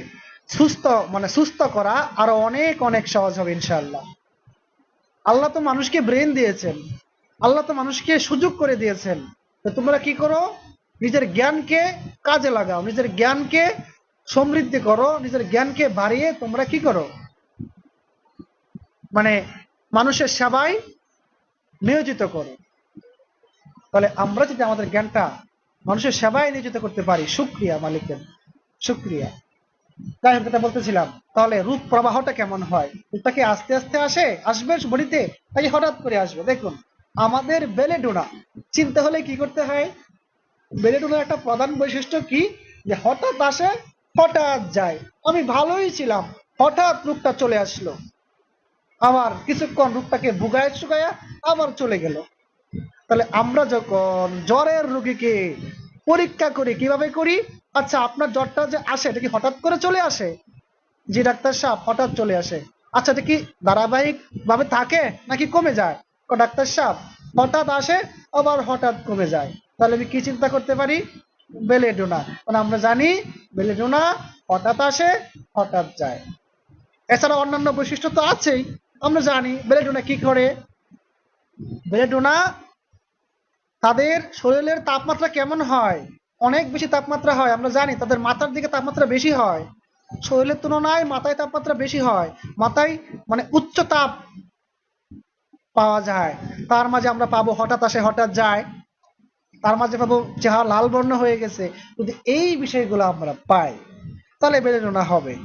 সুস্থ করা আরো অনেক অনেক সহজ হবে ইনশাআল্লাহ। আল্লাহ তো মানুষকে ব্রেন দিয়েছেন, আল্লাহ তো মানুষকে সুযোগ করে দিয়েছেন, তো তোমরা কি করো? নিজের জ্ঞানকে কাজে লাগাও, নিজের জ্ঞানকে সমৃদ্ধি করো, নিজের জ্ঞানকে বাড়িয়ে তোমরা কি করো? মানে মানুষের সেবায় নিয়োজিত করো। তাহলে আমরা যদি আমাদের জ্ঞানটা মানুষের সেবায় নিয়োজিত করতে পারি, শুকরিয়া মালিকের, শুকরিয়া। যাই হোক, যেটা বলতেছিলাম, তাহলে রূপ প্রবাহটা কেমন হয়? রূপটা কি আস্তে আস্তে আসবে বডিতে, নাকি হঠাৎ করে আসবে? দেখুন, আমাদের বেলেডোনা চিনতে হলে কি করতে হয়? বেলেডোনার একটা প্রধান বৈশিষ্ট্য কি, যে হঠাৎ আসে, হঠাৎ যায়। আমি ভালোই ছিলাম, হঠাৎ রূপটা চলে আসলো, আবার কিছুক্ষণ রূপটাকে বুগায় শুকায়া আবার চলে গেল। তাহলে আমরা যখন জ্বরের রোগীকে পরীক্ষা করি, কিভাবে করি? আচ্ছা, আপনার জ্বরটা যে আসে, এটা কি হঠাৎ করে চলে আসে? জি ডাক্তার সাহেব, হঠাৎ চলে আসে। আচ্ছা, এটা কি ধারাবাহিক ভাবে থাকে নাকি কমে যায়? ডাক্তার সাহেব, হঠাৎ আসে আবার হঠাৎ কমে যায়। তাহলে আমি কি চিন্তা করতে পারি? বেলেডোনা। মানে আমরা জানি বেলেডোনা হঠাৎ আসে, হঠাৎ যায়। এছাড়া অন্যান্য বৈশিষ্ট্য তো আছেই। আমরা জানি বেলেডোনা কি করে। বেলেডোনা তাদের শরীরের তাপমাত্রা কেমন হয়? অনেক বেশি তাপমাত্রা হয়। আমরা জানি তাদের মাথার দিকে তাপমাত্রা বেশি হয়, শরীরের তুলনায় মাথায় তাপমাত্রা বেশি হয়। মাথায় মানে উচ্চ তাপ পাওয়া যায়। তার মাঝে আমরা পাবো হঠাৎ আসে হঠাৎ যায়, তার মাঝে পাবো চেহারা লাল বর্ণ হয়ে গেছে। যদি এই বিষয়গুলো আমরা পাই, তাহলে বেলেডোনা হবে।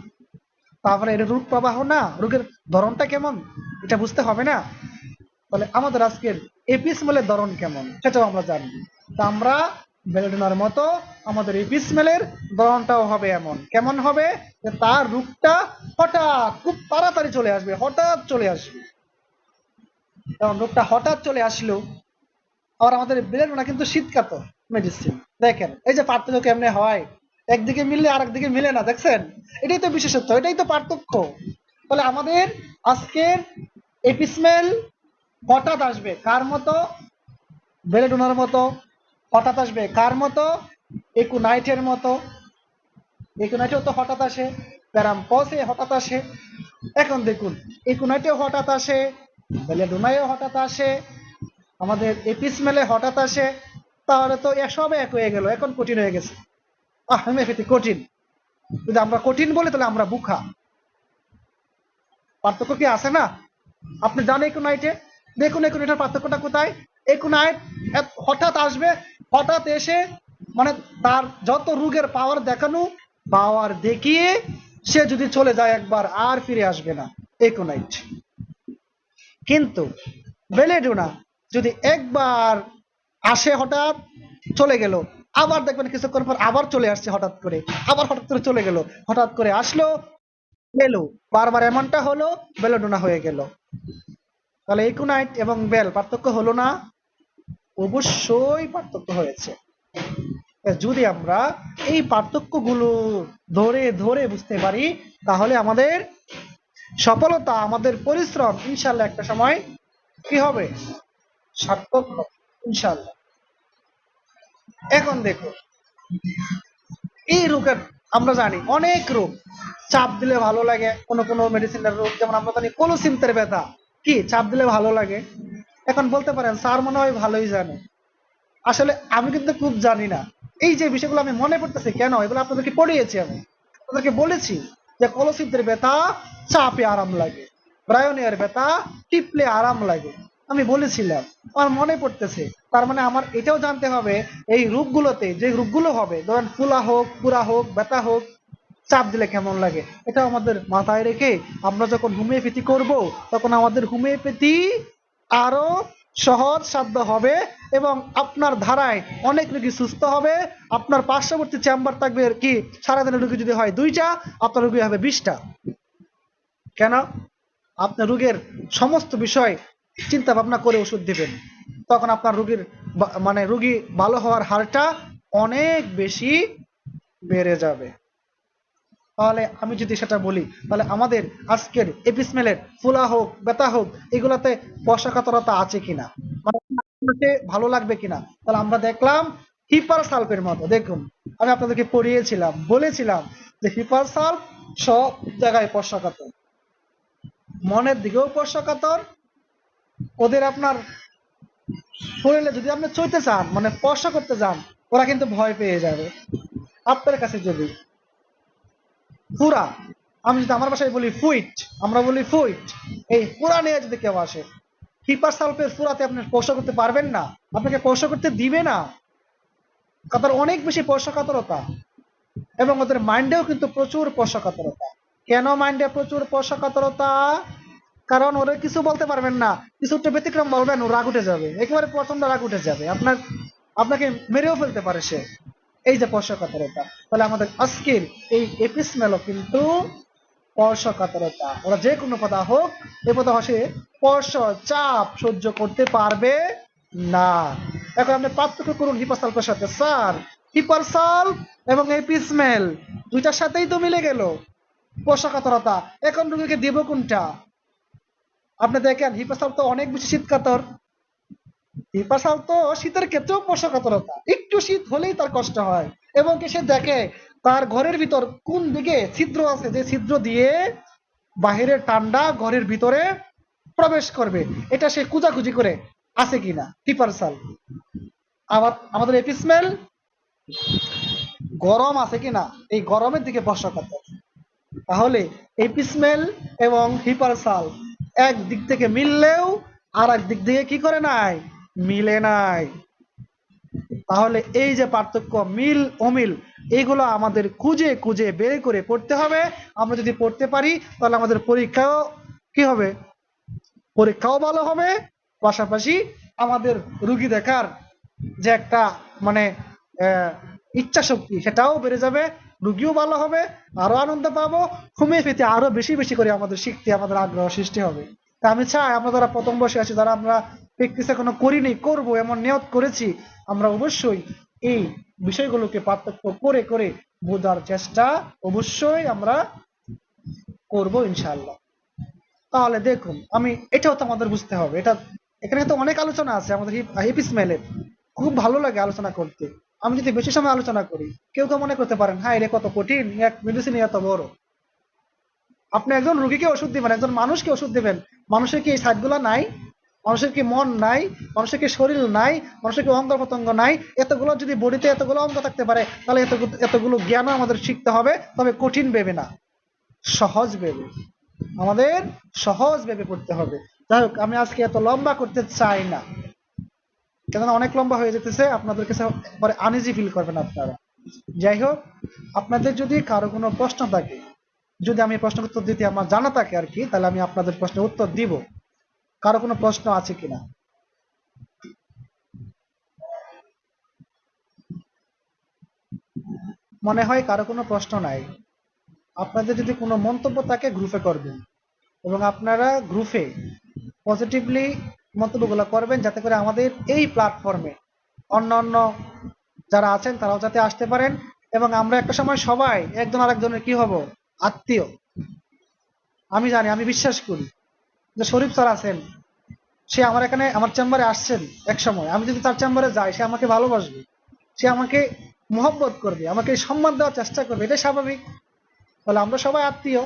তারপরে এটা রোগ প্রবাহ না, রোগের ধরনটা কেমন এটা বুঝতে হবে না? তাহলে আমাদের আজকের এপিসমেলের ধরন কেমন সেটাও আমরা জানি। তা আমরা বেলেডোনার মতো আমাদের এপিসমেলের ধরনটাও হবে এমন। কেমন হবে? যে তার রূপটা হঠাৎ খুব তাড়াতাড়ি চলে আসবে, হঠাৎ চলে আসবে। কারণ রূপটা হঠাৎ চলে আসলো। আর আমাদের বেলেডোনা কিন্তু শীতকাতর মেডিসিন। দেখেন এই যে পার্থক্য কেমনে হয়, একদিকে মিললে আর একদিকে মিলে না, দেখছেন? এটাই তো বিশেষত্ব, এটাই তো পার্থক্য। তাহলে আমাদের আজকের এপিসমেল হঠাৎ আসবে কার মতো? বেলেডোনার মতো। হঠাৎ আসবে কার মতো? একুনাইটের মতো। একুনাইটেও তো হঠাৎ আসে, প্যারাম্পসে হঠাৎ আসে। এখন দেখুন, একুনাইটেও হঠাৎ আসে, বেলেডোনায়ও হঠাৎ আসে, আমাদের এপিসমেলে হঠাৎ আসে। তাহলে তো সব এক হয়ে গেল, এখন কঠিন হয়ে গেছে। হোমিওপ্যাথি কঠিন, যদি আমরা কঠিন বলি তাহলে আমরা বুখা। পার্থক্য কি আছে না? আপনি জানেন একুনাইটে, দেখুন একুনাইটের পার্থক্যটা কোথায়? একুনাইট হঠাৎ আসবে, হঠাৎ এসে মানে তার যত রোগের পাওয়ার দেখানো, পাওয়ার দেখিয়ে সে যদি চলে যায় একবার আর ফিরে আসবে না, একুনাইট। কিন্তু বেলেডোনা যদি একবার আসে হঠাৎ চলে গেল, আবার দেখবেন কিছুক্ষণ পর আবার চলে আসছে হঠাৎ করে, আবার হঠাৎ করে চলে গেল, হঠাৎ করে আসলো এলো, বারবার এমনটা হলো, বেলেডোনা হয়ে গেল। তাহলে একুনাইট এবং বেল পার্থক্য হলো না? অবশ্যই পার্থক্য হয়েছে। যদি আমরা এই পার্থক্যগুলো ধরে ধরে বুঝতে পারি, তাহলে আমাদের সফলতা, আমাদের পরিশ্রম ইনশাল্লাহ একটা সময় কি হবে? সার্থক হবে ইনশাল্লাহ। এখন দেখো, এই রোগের আমরা জানি অনেক রোগ চাপ দিলে ভালো লাগে। কোন কোন মেডিসিনের রোগ, যেমন আমরা জানি কোলোসিন্তের ব্যথা কি চাপ দিলে ভালো লাগে। এখন বলতে পারেন স্যার মনে হয় ভালোই জানে। আসলে আমি কিন্তু খুব জানি না। এই যে বিষয়গুলো আমি মনে পড়তেছে কেন, এগুলো আপনাদেরকে পড়িয়েছি, আমি আপনাদেরকে বলেছি যে কোলোসিন্তের ব্যথা চাপে আরাম লাগে, ব্রায়োনিয়ার ব্যথা টিপলে আরাম লাগে, আমি বলেছিলাম, আমার মনে পড়তেছে। তার মানে আমার এটাও জানতে হবে এই রোগগুলোতে, যে রোগগুলো হবে, ধরেন ফুলা হোক, পুরা হোক, ব্যথা হোক, চাপ দিলে কেমন লাগে, এটা আমাদের মাথায় রেখে আমরা যখন হোমিওপ্যাথি করব, তখন আমাদের হোমিওপ্যাথি আরো সহজ সাধ্য হবে এবং আপনার ধারায় অনেক রোগী সুস্থ হবে। আপনার পার্শ্ববর্তী চেম্বার থাকবে কি, সারাদিনের রোগী যদি হয় 2টা, আপনার রোগী হবে 20টা। কেন? আপনার রোগের সমস্ত বিষয় চিন্তা ভাবনা করে ওষুধ দিবেন, তখন আপনার রোগীর মানে রোগী ভালো হওয়ার হারটা অনেক বেশি বেড়ে যাবে। তাহলে আমি যদি সেটা বলি, তাহলে আমাদের আজকের এপিসমেলের ফোলা হোক, ব্যথা হোক, এগুলাতে পোষাকাতরতা আছে কিনা, মানে ভালো লাগবে কিনা। তাহলে আমরা দেখলাম হিপার সালফের মতো। দেখুন, আমি আপনাদেরকে পড়িয়েছিলাম, বলেছিলাম যে হিপার সালফ সব জায়গায় পোষাকাতর, মনের দিকেও পোষাকাতর। ওদের আপনার শরীরে যদি আপনি চইতে চান, মানে স্পর্শ করতে যান, ওরা কিন্তু ভয় পেয়ে যাবে। আপনার কাছে যদি পুরা আমি যদি আমার ভাষায় বলি ফুইট, আমরা বলি ফুইট, এই পুরা নিয়ে যদি কেউ আসে, হিপারসালফের পুরাতে আপনি স্পর্শ করতে পারবেন না, আপনাকে স্পর্শ করতে দিবে না। তাদের অনেক বেশি স্পর্শকাতরতা, এবং ওদের মাইন্ডেও কিন্তু প্রচুর স্পর্শকাতরতা। কেন মাইন্ডে প্রচুর স্পর্শকাতরতা? কারণ ওরা কিছু বলতে পারবেন না, কিছু একটা ব্যতিক্রম বলবেন, ও রাগ উঠে যাবে, একেবারে প্রচন্ড রাগ উঠে যাবে, আপনাকে মেরেও ফেলতে পারে সে। এই যে স্পর্শকাতরতা, তাহলে আমাদের আজকের এই এপিসমেলও কিন্তু স্পর্শকাতরতা। ওরা যে কোনো কথা হোক, এ কথা সে স্পর্শ চাপ সহ্য করতে পারবে না। এখন আপনি পার্থক্য করুন হিপারসালফের সাথে। স্যার, হিপারসালফ এবং এপিসমেল দুইটার সাথেই তো মিলে গেল স্পর্শকাতরতা, এখন রোগীকে দেব কোনটা? আপনি দেখেন হিপারসালফ তো অনেক বেশি শীতকাতর, হিপারসালফ তো শীতের ক্ষেত্রেও স্পর্শকাতরতা, একটু শীত হলেই তার কষ্ট হয়, এবং সে দেখে তার ঘরের ভিতর কোন দিকে ছিদ্র আছে, যে ছিদ্র দিয়ে বাহিরের ঠান্ডা ঘরের ভিতরে প্রবেশ করবে, এটা সে খুঁজাখুঁজি করে আছে কিনা হিপারসালফ। আবার আমাদের এপিসমেল গরম আছে কিনা, এই গরমের দিকে স্পর্শকাতর। তাহলে এপিসমেল এবং হিপারসালফ এক দিক থেকে মিললেও আর এক দিক থেকে কি করে নাই, মিলে নাই। তাহলে এই যে পার্থক্য, মিল অমিল, এইগুলো আমাদের খুঁজে খুঁজে বের করে পড়তে হবে। আমরা যদি পড়তে পারি তাহলে আমাদের পরীক্ষাও কি হবে, পরীক্ষাও ভালো হবে, পাশাপাশি আমাদের রুগী দেখার যে একটা মানে ইচ্ছা শক্তি সেটাও বেড়ে যাবে, রুগীও ভালো হবে, আরো আনন্দ পাবো, হোমিওপ্যাথি আরো বেশি বেশি করে আমাদের শিখতে আমাদের আগ্রহ সৃষ্টি হবে। তা আমি চাই আমরা যারা প্রথম বর্ষে আছি, যারা আমরা প্র্যাকটিস এখনো করিনি, করবো এমন নিয়ত করেছি, আমরা অবশ্যই এই বিষয়গুলোকে পার্থক্য করে করে বোঝার চেষ্টা অবশ্যই আমরা করব ইনশাআল্লাহ। তাহলে দেখুন, আমি এটাও তো আমাদের বুঝতে হবে, এটা এখানে তো অনেক আলোচনা আছে আমাদের এপিসমেলের, খুব ভালো লাগে আলোচনা করতে। আমি যদি বেশি সময় আলোচনা করি, কেউ কেউ মনে করতে পারেন হ্যাঁ এটা কত কঠিন, এক মেডিসিন এত বড়। আপনি একজন রুগীকে ওষুধ দিবেন, একজন মানুষকে ওষুধ দিবেন, মানুষের কি এই সাইডগুলো নাই? মানুষের কি মন নাই? মানুষের কি শরীর নাই? মানুষের কি অঙ্গ প্রত্যঙ্গ নাই? এতগুলো যদি বডিতে এতগুলো অঙ্গ থাকতে পারে, তাহলে এতগুলো জ্ঞানও আমাদের শিখতে হবে, তবে কঠিন ভেবে না, সহজ ভেবে, আমাদের সহজ ভেবে পড়তে হবে। যাই হোক, আমি আজকে এত লম্বা করতে চাই না, কেননা অনেক লম্বা হয়ে যেতেছে, আপনাদের কাছে পরে আনইজি ফিল করবেন আপনারা। যাই হোক, আপনাদের যদি কারো কোনো প্রশ্ন থাকে, যদি আমি প্রশ্ন উত্তর দিতে আমার জানা থাকে আর কি, তাহলে আমি আপনাদের প্রশ্নের উত্তর দিব। কারো কোনো প্রশ্ন আছে কিনা? মনে হয় কারো কোনো প্রশ্ন নাই। আপনাদের যদি কোনো মন্তব্য থাকে গ্রুপে করবেন, এবং আপনারা গ্রুপে পজিটিভলি মন্তব্যগুলো করবেন, যাতে করে আমাদের এই প্ল্যাটফর্মে অন্যান্য যারা আছেন তারাও যাতে আসতে পারেন, এবং আমরা একটা সময় সবাই একজন আরেকজনের কি হব, আত্মীয়। আমি জানি, আমি বিশ্বাস করি যে শরীফ স্যার আছেন, সে আমার এখানে আমার চেম্বারে আসছেন এক সময়, আমি যদি তার চেম্বারে যাই, সে আমাকে ভালোবাসবে, সে আমাকে মহব্বত করবে, আমাকে সম্মান দেওয়ার চেষ্টা করবে, এটাই স্বাভাবিক। তাহলে আমরা সবাই আত্মীয়,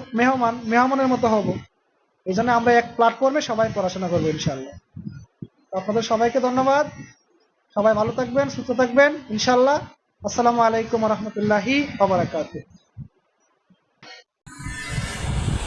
মেহমানের মতো হব। এই জন্য আমরা এক প্ল্যাটফর্মে সবাই পড়াশোনা করবো ইনশাল্লাহ। আপনাদের সবাইকে ধন্যবাদ, সবাই ভালো থাকবেন, সুস্থ থাকবেন ইনশাল্লাহ। আসসালামু আলাইকুম রহমতুল্লাহি ওয়া বারাকাতুহু।